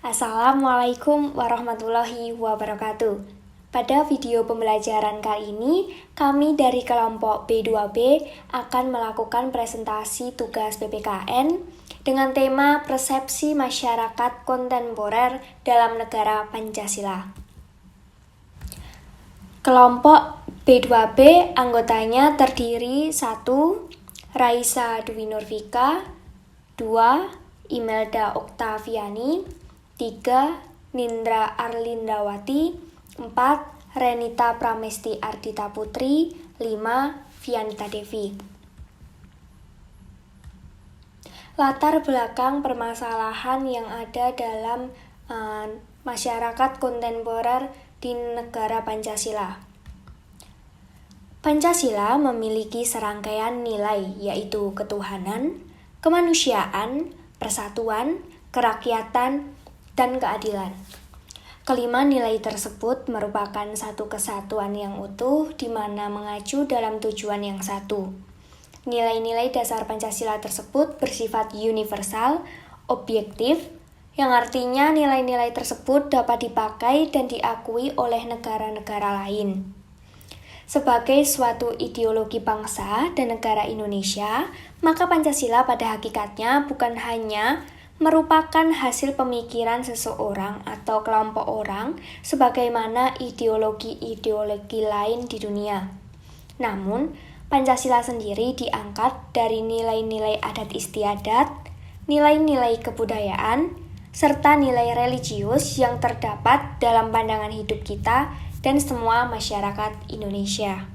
Assalamualaikum warahmatullahi wabarakatuh. Pada video pembelajaran kali ini, kami dari kelompok B2B akan melakukan presentasi tugas PPKN dengan tema persepsi masyarakat kontemporer dalam negara Pancasila. Kelompok B2B anggotanya terdiri 1. Raisa Dwi Nurfika, 2. Imelda Oktaviani, 3. Nindra Arlindawati, 4. Renita Pramesti Ardita Putri, 5. Vianita Devi. Latar belakang permasalahan yang ada dalam masyarakat kontemporer di negara Pancasila. Pancasila memiliki serangkaian nilai, yaitu ketuhanan, kemanusiaan, persatuan, kerakyatan, dan keadilan. Kelima nilai tersebut merupakan satu kesatuan yang utuh di mana mengacu dalam tujuan yang satu. Nilai-nilai dasar Pancasila tersebut bersifat universal, objektif, yang artinya nilai-nilai tersebut dapat dipakai dan diakui oleh negara-negara lain. Sebagai suatu ideologi bangsa dan negara Indonesia, maka Pancasila pada hakikatnya bukan hanya merupakan hasil pemikiran seseorang atau kelompok orang sebagaimana ideologi-ideologi lain di dunia. Namun, Pancasila sendiri diangkat dari nilai-nilai adat istiadat, nilai-nilai kebudayaan, serta nilai religius yang terdapat dalam pandangan hidup kita dan semua masyarakat Indonesia.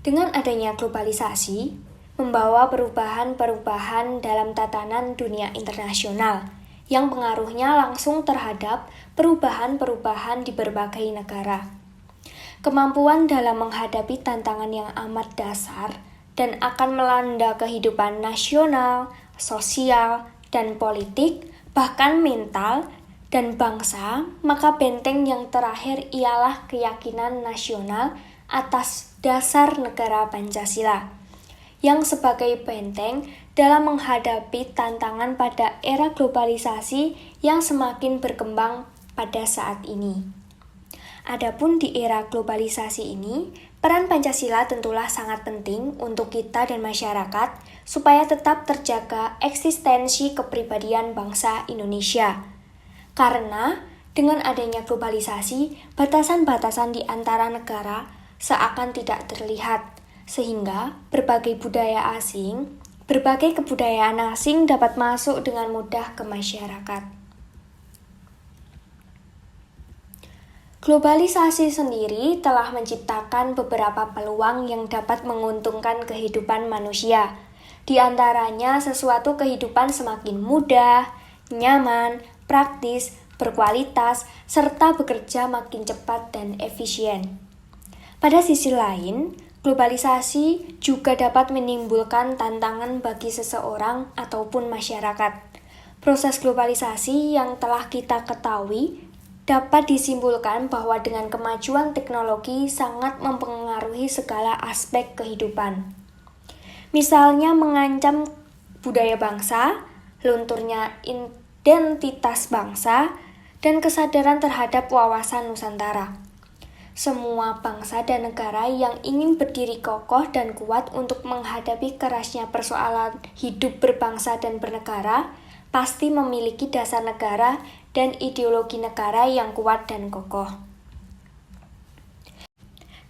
Dengan adanya globalisasi, membawa perubahan-perubahan dalam tatanan dunia internasional yang pengaruhnya langsung terhadap perubahan-perubahan di berbagai negara. Kemampuan dalam menghadapi tantangan yang amat dasar dan akan melanda kehidupan nasional, sosial, dan politik, bahkan mental, dan bangsa, maka benteng yang terakhir ialah keyakinan nasional atas dasar negara Pancasila, yang sebagai benteng dalam menghadapi tantangan pada era globalisasi yang semakin berkembang pada saat ini. Adapun di era globalisasi ini, peran Pancasila tentulah sangat penting untuk kita dan masyarakat supaya tetap terjaga eksistensi kepribadian bangsa Indonesia. Karena dengan adanya globalisasi, batasan-batasan di antara negara seakan tidak terlihat, sehingga berbagai budaya asing, berbagai kebudayaan asing dapat masuk dengan mudah ke masyarakat. Globalisasi sendiri telah menciptakan beberapa peluang yang dapat menguntungkan kehidupan manusia. Di antaranya sesuatu kehidupan semakin mudah, nyaman, praktis, berkualitas, serta bekerja makin cepat dan efisien. Pada sisi lain, globalisasi juga dapat menimbulkan tantangan bagi seseorang ataupun masyarakat. Proses globalisasi yang telah kita ketahui dapat disimpulkan bahwa dengan kemajuan teknologi sangat mempengaruhi segala aspek kehidupan. Misalnya mengancam budaya bangsa, lunturnya identitas bangsa, dan kesadaran terhadap wawasan Nusantara. Semua bangsa dan negara yang ingin berdiri kokoh dan kuat untuk menghadapi kerasnya persoalan hidup berbangsa dan bernegara, pasti memiliki dasar negara dan ideologi negara yang kuat dan kokoh.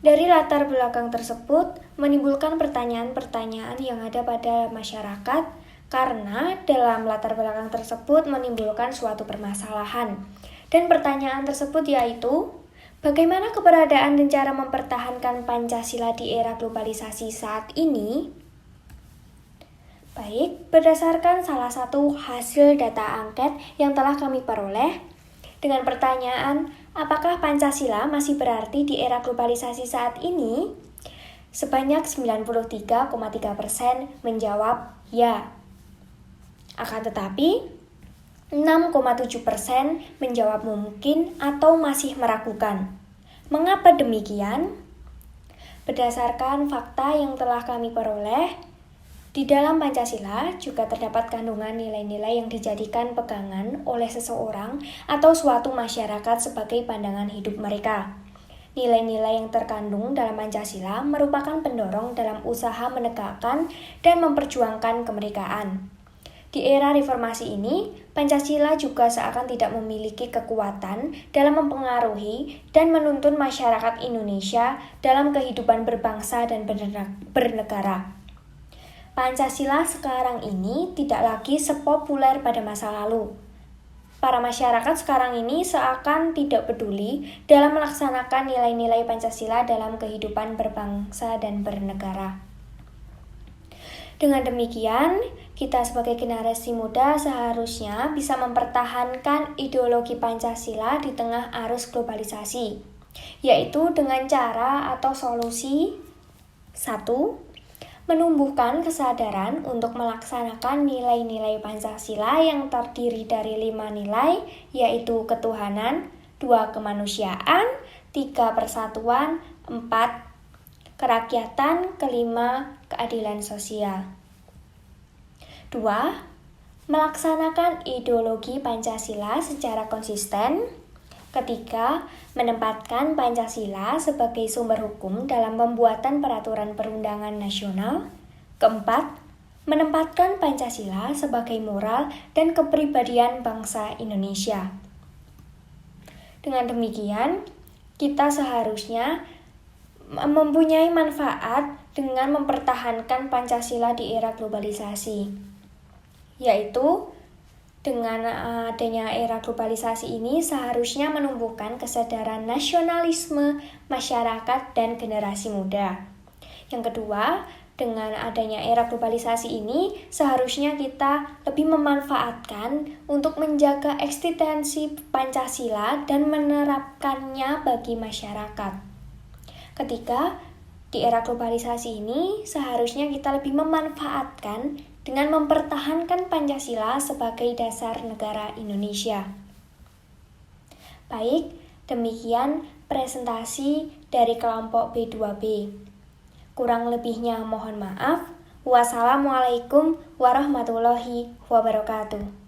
Dari latar belakang tersebut, menimbulkan pertanyaan-pertanyaan yang ada pada masyarakat, karena dalam latar belakang tersebut menimbulkan suatu permasalahan. Dan pertanyaan tersebut yaitu, bagaimana keberadaan dan cara mempertahankan Pancasila di era globalisasi saat ini? Baik, berdasarkan salah satu hasil data angket yang telah kami peroleh, dengan pertanyaan, apakah Pancasila masih berarti di era globalisasi saat ini? Sebanyak 93,3% menjawab ya. Akan tetapi, 6,7% menjawab mungkin atau masih meragukan. Mengapa demikian? Berdasarkan fakta yang telah kami peroleh, Di dalam Pancasila juga terdapat kandungan nilai-nilai yang dijadikan pegangan oleh seseorang atau suatu masyarakat sebagai pandangan hidup mereka. Nilai-nilai yang terkandung dalam Pancasila merupakan pendorong dalam usaha menegakkan dan memperjuangkan kemerdekaan. Di era reformasi ini, Pancasila juga seakan tidak memiliki kekuatan dalam mempengaruhi dan menuntun masyarakat Indonesia dalam kehidupan berbangsa dan bernegara. Pancasila sekarang ini tidak lagi sepopuler pada masa lalu. Para masyarakat sekarang ini seakan tidak peduli dalam melaksanakan nilai-nilai Pancasila dalam kehidupan berbangsa dan bernegara. Dengan demikian, kita sebagai generasi muda seharusnya bisa mempertahankan ideologi Pancasila di tengah arus globalisasi, yaitu dengan cara atau solusi 1. Menumbuhkan kesadaran untuk melaksanakan nilai-nilai Pancasila yang terdiri dari 5 nilai, yaitu ketuhanan, 2 kemanusiaan, 3 persatuan, 4 kerakyatan, 5 keadilan sosial. 2. Melaksanakan ideologi Pancasila secara konsisten. Ketiga, menempatkan Pancasila sebagai sumber hukum dalam pembuatan peraturan perundangan nasional. Keempat, menempatkan Pancasila sebagai moral dan kepribadian bangsa Indonesia. Dengan demikian, kita seharusnya mempunyai manfaat dengan mempertahankan Pancasila di era globalisasi, yaitu dengan adanya era globalisasi ini seharusnya menumbuhkan kesadaran nasionalisme masyarakat dan generasi muda. Yang kedua, dengan adanya era globalisasi ini seharusnya kita lebih memanfaatkan untuk menjaga eksistensi Pancasila dan menerapkannya bagi masyarakat. Ketiga, di era globalisasi ini seharusnya kita lebih memanfaatkan dengan mempertahankan Pancasila sebagai dasar negara Indonesia. Baik, demikian presentasi dari kelompok B2B. Kurang lebihnya mohon maaf. Wassalamualaikum warahmatullahi wabarakatuh.